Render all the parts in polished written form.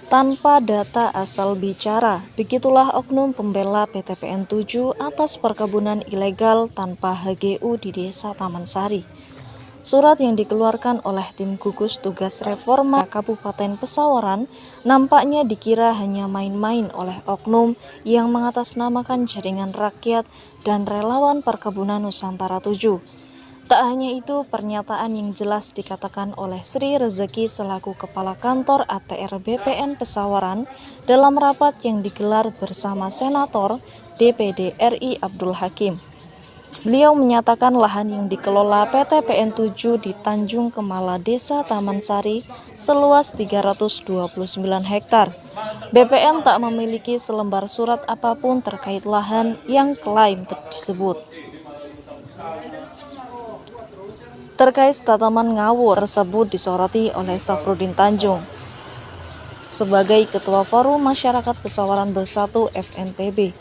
tanpa data asal bicara. Begitulah oknum pembela PTPN 7 atas perkebunan ilegal tanpa HGU di Desa Taman Sari. Surat yang dikeluarkan oleh tim gugus tugas reforma Kabupaten Pesawaran nampaknya dikira hanya main-main oleh oknum yang mengatasnamakan jaringan rakyat dan relawan perkebunan Nusantara 7. Tak hanya itu, pernyataan yang jelas dikatakan oleh Sri Rezeki selaku Kepala Kantor ATR BPN Pesawaran dalam rapat yang digelar bersama Senator DPD RI Abdul Hakim. Beliau menyatakan lahan yang dikelola PTPN 7 di Tanjung Kemala Desa Taman Sari seluas 329 hektar. BPN tak memiliki selembar surat apapun terkait lahan yang klaim tersebut. Terkait tataman ngawur tersebut disoroti oleh Safrudin Tanjung sebagai Ketua Forum Masyarakat Pesawaran Bersatu FNPB.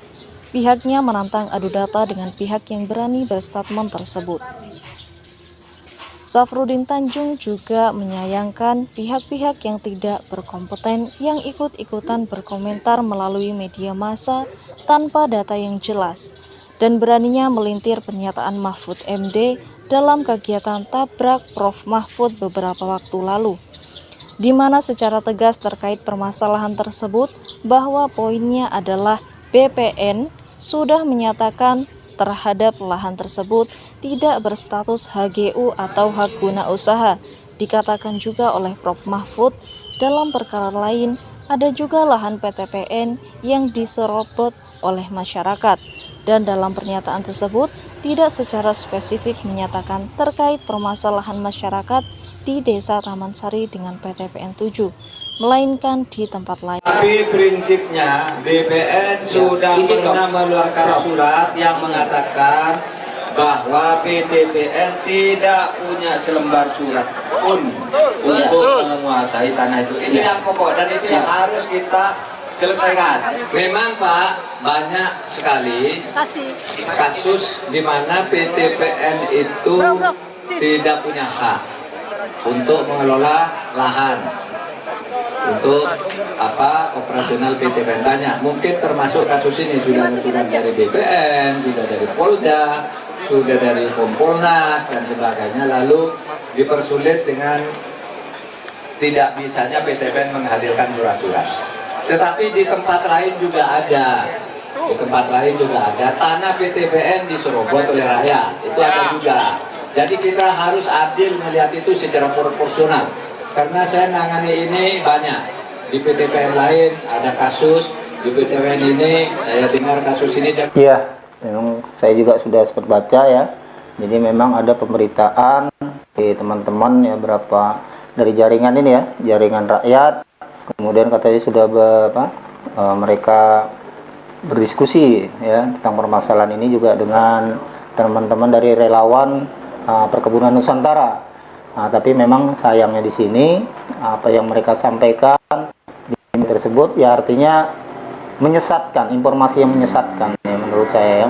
Pihaknya menantang adu data dengan pihak yang berani berstatement tersebut. Safrudin Tanjung juga menyayangkan pihak-pihak yang tidak berkompeten yang ikut-ikutan berkomentar melalui media massa tanpa data yang jelas dan beraninya melintir pernyataan Mahfud MD dalam kegiatan tabrak Prof Mahfud beberapa waktu lalu, di mana secara tegas terkait permasalahan tersebut bahwa poinnya adalah BPN sudah menyatakan terhadap lahan tersebut tidak berstatus HGU atau hak guna usaha. Dikatakan juga oleh Prof Mahfud dalam perkara lain ada juga lahan PTPN yang diserobot oleh masyarakat, dan dalam pernyataan tersebut tidak secara spesifik menyatakan terkait permasalahan masyarakat di Desa Taman Sari dengan PTPN 7, melainkan di tempat lain. Tapi prinsipnya BPN sudah pernah mengeluarkan surat yang mengatakan bahwa PTPN tidak punya selembar surat pun untuk menguasai tanah itu. Ini yang pokok dan itu yang harus kita selesaikan. Memang Pak, banyak sekali kasus di mana PTPN itu tidak punya hak untuk mengelola lahan untuk operasional PTPN. Banyak, mungkin termasuk kasus ini sudah dari BPN, sudah dari Polda, sudah dari Kompolnas dan sebagainya, lalu dipersulit dengan tidak bisanya PTPN menghadirkan surat-surat. Tetapi di tempat lain juga ada, tanah PTPN diserobot oleh rakyat, itu ada juga. Jadi kita harus adil melihat itu secara proporsional, karena saya nangani ini banyak. Di PTPN lain ada kasus, di PTPN ini saya dengar kasus ini. Iya, memang saya juga sudah sempat baca ya. Jadi memang ada pemberitaan di teman-teman ya, berapa dari jaringan ini ya, jaringan rakyat. Kemudian katanya sudah mereka berdiskusi ya tentang permasalahan ini juga dengan teman-teman dari relawan perkebunan Nusantara. Nah, tapi memang sayangnya di sini apa yang mereka sampaikan di sini tersebut ya artinya menyesatkan, informasi yang menyesatkan ya menurut saya ya.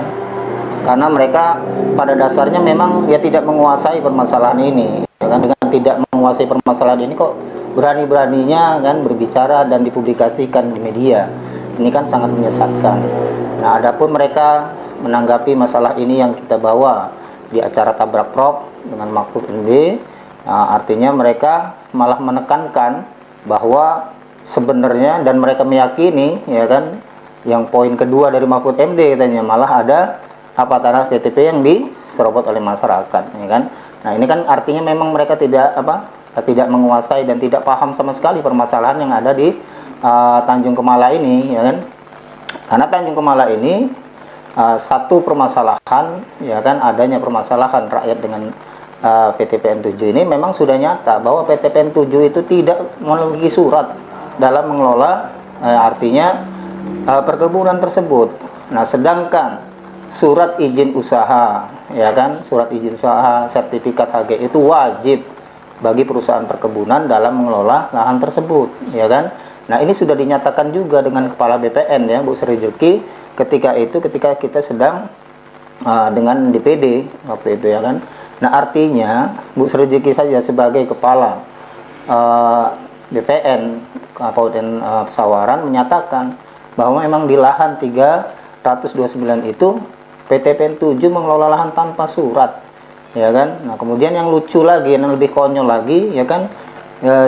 Karena mereka pada dasarnya memang ya tidak menguasai permasalahan ini. Ya kan, dengan tidak menguasai permasalahan ini kok berani-beraninya kan berbicara dan dipublikasikan di media. Ini kan sangat menyesatkan. Nah, adapun mereka menanggapi masalah ini yang kita bawa di acara tabrak Prof dengan Mahfud MD, artinya mereka malah menekankan bahwa sebenarnya dan mereka meyakini ya kan, yang poin kedua dari Mahfud MD katanya malah ada tanah PTP yang diserobot oleh masyarakat ya kan. Nah, ini kan artinya memang mereka tidak menguasai dan tidak paham sama sekali permasalahan yang ada di Tanjung Kemala ini ya kan. Karena Tanjung Kemala ini satu permasalahan ya kan, adanya permasalahan rakyat dengan PTPN 7 ini memang sudah nyata bahwa PTPN 7 itu tidak memiliki surat dalam mengelola artinya perkebunan tersebut. Nah, sedangkan surat izin usaha ya kan, surat izin usaha sertifikat HG itu wajib bagi perusahaan perkebunan dalam mengelola lahan tersebut ya kan. Nah, ini sudah dinyatakan juga dengan Kepala BPN ya, Bu Sri Rezeki ketika kita sedang dengan DPD waktu itu ya kan. Nah, artinya Bu Sri Rezeki saja sebagai kepala BPN Kabupaten Pesawaran menyatakan bahwa memang di lahan 329 itu PTPN 7 mengelola lahan tanpa surat, ya kan. Nah, kemudian yang lucu lagi, yang lebih konyol lagi, ya kan,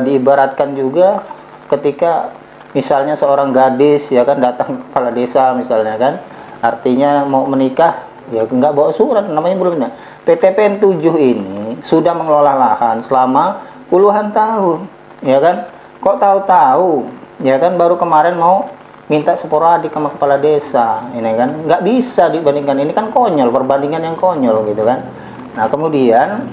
diibaratkan juga ketika misalnya seorang gadis, ya kan, datang ke kepala desa misalnya kan, artinya mau menikah, ya nggak bawa surat, namanya belum. PTPN 7 ini sudah mengelola lahan selama puluhan tahun, ya kan. Kok tahu-tahu, ya kan, baru kemarin mau minta sporadik sama kepala desa, ini kan nggak bisa dibandingkan. Ini kan konyol, perbandingan yang konyol gitu kan. Nah, kemudian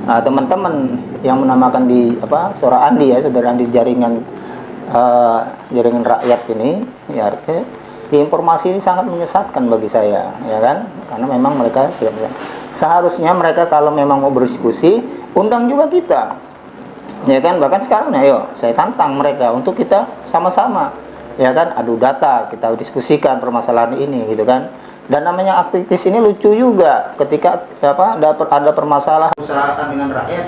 teman-teman yang menamakan di Suara Andi, ya, saudara Andi, jaringan rakyat ini, ya, artinya informasi ini sangat menyesatkan bagi saya, ya kan, karena memang mereka tidak bisa. Seharusnya mereka kalau memang mau berdiskusi, undang juga kita, ya kan. Bahkan sekarang, ayo saya tantang mereka untuk kita sama-sama, ya kan, adu data, kita diskusikan permasalahan ini gitu kan. Dan namanya aktivis ini lucu juga, ketika ada permasalahan usahakan dengan rakyat,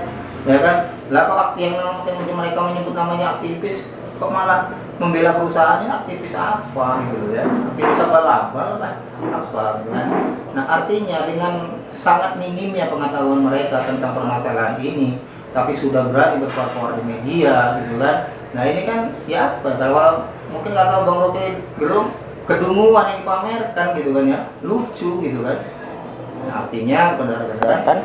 ya kan. Lah kok yang mereka menyebut namanya aktivis, kok malah membela perusahaannya, aktivis apa gitu ya, aktivis abal-abal apa gitu kan. Nah, artinya dengan sangat minimnya pengetahuan mereka tentang permasalahan ini, tapi sudah berani berpapar di media gitu kan. Nah, ini kan ya apa, kalau mungkin kata Bang Roke Gerung, kedunguan yang dipamerkan gitu kan, ya, lucu gitu kan. Nah, artinya benar-benar kan,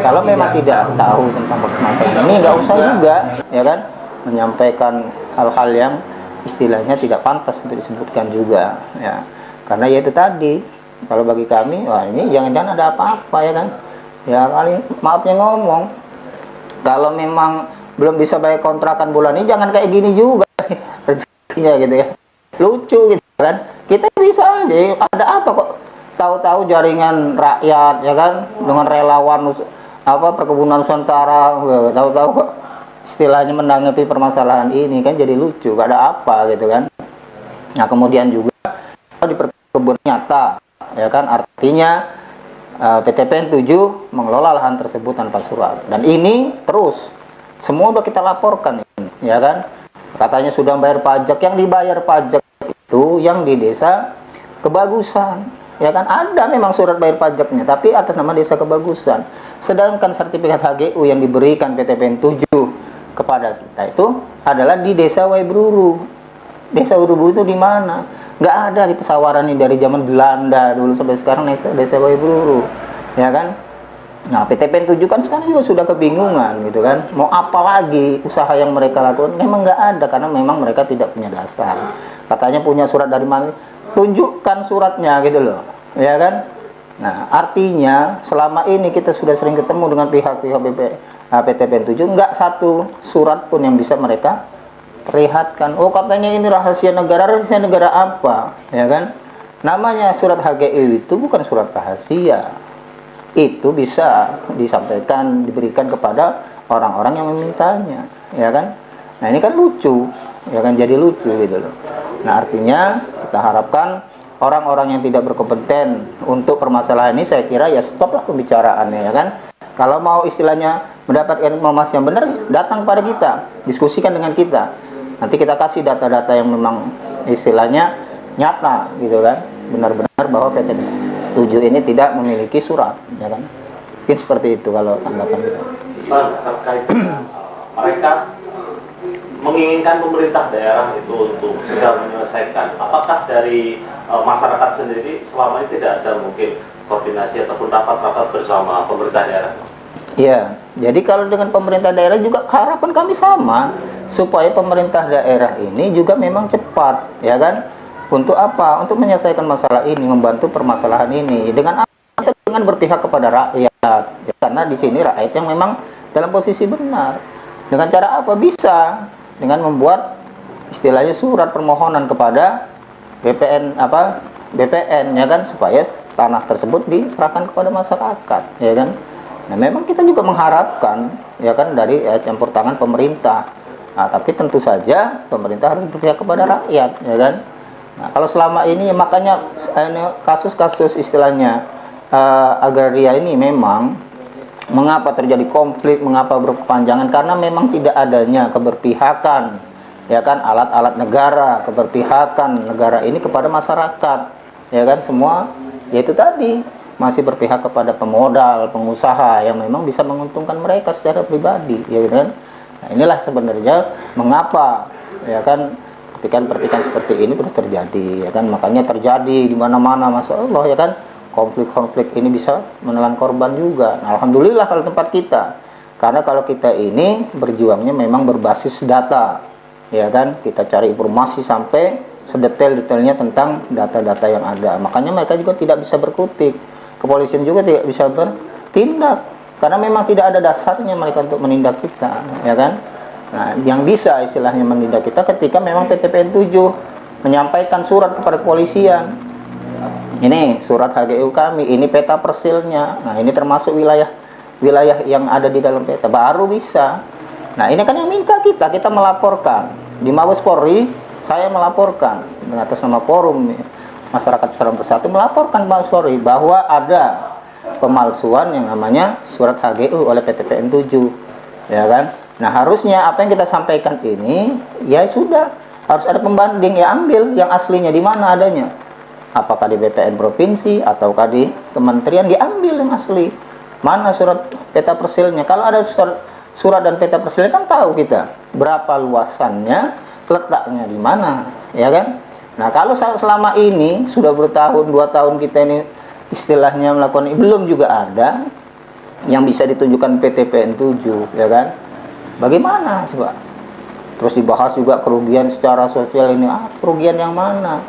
kalau memang tidak tahu tentang permasalahan ini, nggak usah juga, ya kan, menyampaikan hal-hal yang istilahnya tidak pantas untuk disebutkan juga, ya. Karena ya itu tadi, kalau bagi kami, wah ini jangan-jangan ada apa-apa, ya kan. Ya kali maafnya ngomong, kalau memang belum bisa bayar kontrakan bulan ini, jangan kayak gini juga rezekinya gitu ya. Lucu gitu kan. Kita bisa aja, ada apa kok tahu-tahu jaringan rakyat, ya kan, dengan relawan perkebunan Nusantara, tahu-tahu kok istilahnya menanggapi permasalahan ini, kan jadi lucu, gak ada apa gitu kan. Nah, kemudian juga di perkebunan nyata, ya kan, artinya PTPN 7 mengelola lahan tersebut tanpa surat, dan ini terus semua udah kita laporkan, ya kan. Katanya sudah bayar pajak, yang dibayar pajak itu yang di desa Kebagusan, ya kan. Ada memang surat bayar pajaknya, tapi atas nama desa Kebagusan. Sedangkan sertifikat HGU yang diberikan PTPN 7 kepada kita itu adalah di desa Waibruru. Desa Waibruru itu di mana? Nggak ada di Pesawaran ini dari zaman Belanda dulu sampai sekarang, desa Waibruru, ya kan. Nah, PTPN 7 kan sekarang juga sudah kebingungan gitu kan, mau apa lagi usaha yang mereka lakukan. Memang nggak ada, karena memang mereka tidak punya dasar. Katanya punya surat dari mana, tunjukkan suratnya gitu loh, ya kan. Nah, artinya selama ini kita sudah sering ketemu dengan pihak-pihak PTPN 7, nggak satu surat pun yang bisa mereka perlihatkan. Oh, katanya ini rahasia negara apa, ya kan. Namanya surat HGU itu bukan surat rahasia, itu bisa disampaikan, diberikan kepada orang-orang yang memintanya, ya kan. Nah, ini kan lucu, ya kan, jadi lucu gitu loh. Nah, artinya kita harapkan orang-orang yang tidak berkompeten untuk permasalahan ini, saya kira ya stoplah pembicaraannya, ya kan. Kalau mau istilahnya mendapatkan informasi yang benar, datang pada kita, diskusikan dengan kita. Nanti kita kasih data-data yang memang istilahnya nyata gitu kan, benar-benar bahwa PT 7 ini tidak memiliki surat, ya kan. Mungkin seperti itu kalau tanggapan kita. Terkait mereka menginginkan pemerintah daerah itu untuk segera menyelesaikan, apakah dari masyarakat sendiri selama ini tidak ada mungkin koordinasi ataupun rapat-rapat bersama pemerintah daerah? Ya, jadi kalau dengan pemerintah daerah juga harapan kami sama, supaya pemerintah daerah ini juga memang cepat, ya kan. Untuk apa? Untuk menyelesaikan masalah ini, membantu permasalahan ini dengan apa? Dengan berpihak kepada rakyat, ya, karena di sini rakyat yang memang dalam posisi benar. Dengan cara apa? Bisa dengan membuat istilahnya surat permohonan kepada BPN ya kan, supaya tanah tersebut diserahkan kepada masyarakat, ya kan. Nah, memang kita juga mengharapkan, ya kan, dari campur tangan pemerintah. Nah, tapi tentu saja pemerintah harus berpihak kepada rakyat, ya kan. Nah, kalau selama ini makanya kasus-kasus istilahnya agraria ini memang Mengapa terjadi konflik, mengapa berkepanjangan? Karena memang tidak adanya keberpihakan, ya kan, alat-alat negara, keberpihakan negara ini kepada masyarakat, ya kan, semua yaitu tadi masih berpihak kepada pemodal, pengusaha yang memang bisa menguntungkan mereka secara pribadi, ya kan. Nah, inilah sebenarnya mengapa, ya kan, pertikaian seperti ini terus terjadi, ya kan, makanya terjadi di mana-mana, masya Allah, ya kan. Konflik-konflik ini bisa menelan korban juga. Nah, alhamdulillah kalau tempat kita, karena kalau kita ini berjuangnya memang berbasis data, ya kan, kita cari informasi sampai sedetail-detailnya tentang data-data yang ada. Makanya mereka juga tidak bisa berkutik, kepolisian juga tidak bisa bertindak, karena memang tidak ada dasarnya mereka untuk menindak kita, ya kan. Nah, yang bisa istilahnya menindak kita ketika memang PTPN 7 menyampaikan surat kepada kepolisian. Ini surat HGU kami, ini peta persilnya. Nah, ini termasuk wilayah yang ada di dalam peta, baru bisa. Nah, ini kan yang minta kita melaporkan di Mabes Polri. Saya melaporkan atas nama Forum Masyarakat Pesantren Bersatu, melaporkan Mabes Polri bahwa ada pemalsuan yang namanya surat HGU oleh PTPN 7, ya kan. Nah, harusnya apa yang kita sampaikan ini ya sudah harus ada pembanding, ya ambil yang aslinya di mana adanya. Apakah di BPN provinsi ataukah di kementerian, diambil yang asli. Mana surat peta persilnya? Kalau ada surat dan peta persilnya kan tahu kita berapa luasannya, letaknya di mana, ya kan? Nah, kalau selama ini sudah bertahun 2 tahun kita ini istilahnya melakukan ini, belum juga ada yang bisa ditunjukkan PTPN 7, ya kan? Bagaimana coba? Terus dibahas juga kerugian secara sosial ini, kerugian yang mana?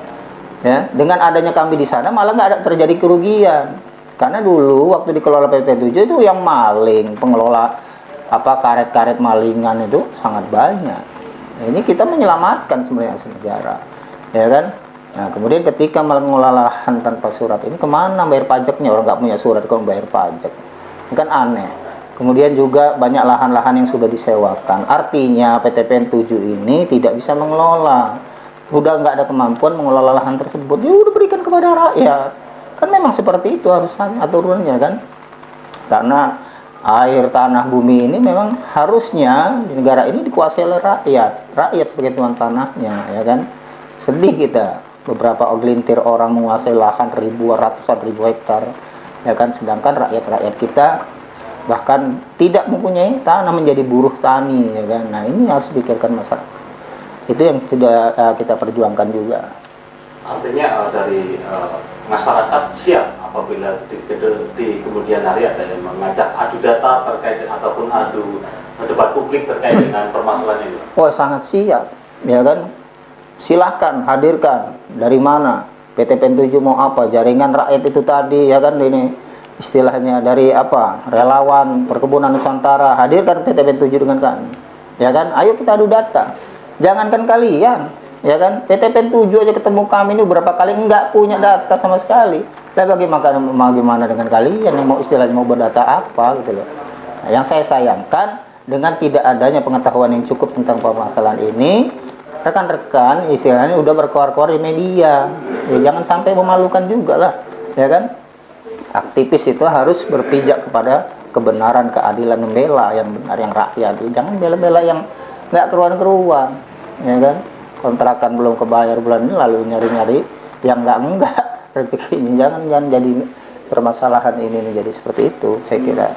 Ya, dengan adanya kami di sana malah nggak ada terjadi kerugian, karena dulu waktu dikelola PTPN 7 itu yang maling, pengelola karet-karet malingan itu sangat banyak. Nah, ini kita menyelamatkan sebenarnya negara, ya kan. Nah, kemudian ketika mengelola lahan tanpa surat ini kemana bayar pajaknya? Orang nggak punya surat kok bayar pajak, ini kan aneh. Kemudian juga banyak lahan-lahan yang sudah disewakan, artinya PTPN 7 ini tidak bisa mengelola. Udah nggak ada kemampuan mengelola lahan tersebut, ya udah berikan kepada rakyat. Kan memang seperti itu harusnya aturannya kan. Karena air, tanah, bumi ini memang harusnya di negara ini dikuasai oleh rakyat sebagai tuan tanahnya, ya kan. Sedih kita, beberapa oglintir orang menguasai lahan ratusan ribu hektar, ya kan, sedangkan rakyat kita bahkan tidak mempunyai tanah, menjadi buruh tani, ya kan. Nah, ini harus dipikirkan masyarakat. Itu yang sudah kita perjuangkan juga. Artinya dari masyarakat siap apabila di kemudian hari ada yang mengajak adu data terkait ataupun adu debat publik terkait dengan permasalahan ini. Oh, sangat siap, ya kan. Silahkan hadirkan dari mana PTPN 7 mau apa, jaringan rakyat itu tadi, ya kan, ini istilahnya dari apa, relawan perkebunan Nusantara, hadirkan PTPN 7 dengan kami, ya kan. Ayo kita adu data. Jangankan kalian, ya kan, PTPN 7 aja ketemu kami ini berapa kali nggak punya data sama sekali. Lah bagaimana dengan kalian yang mau istilahnya mau berdata apa gitu loh. Nah, yang saya sayangkan dengan tidak adanya pengetahuan yang cukup tentang permasalahan ini, rekan-rekan istilahnya udah berkoar-koar di media. Ya, jangan sampai memalukan juga lah, ya kan. Aktivis itu harus berpijak kepada kebenaran, keadilan, membela yang benar, yang rakyat. Jangan bela-bela yang nggak keruan-keruan, ya kan. Kontrakan belum kebayar bulan ini lalu nyari-nyari yang enggak rezekinya. Jangan jadi permasalahan ini menjadi seperti itu, saya kira.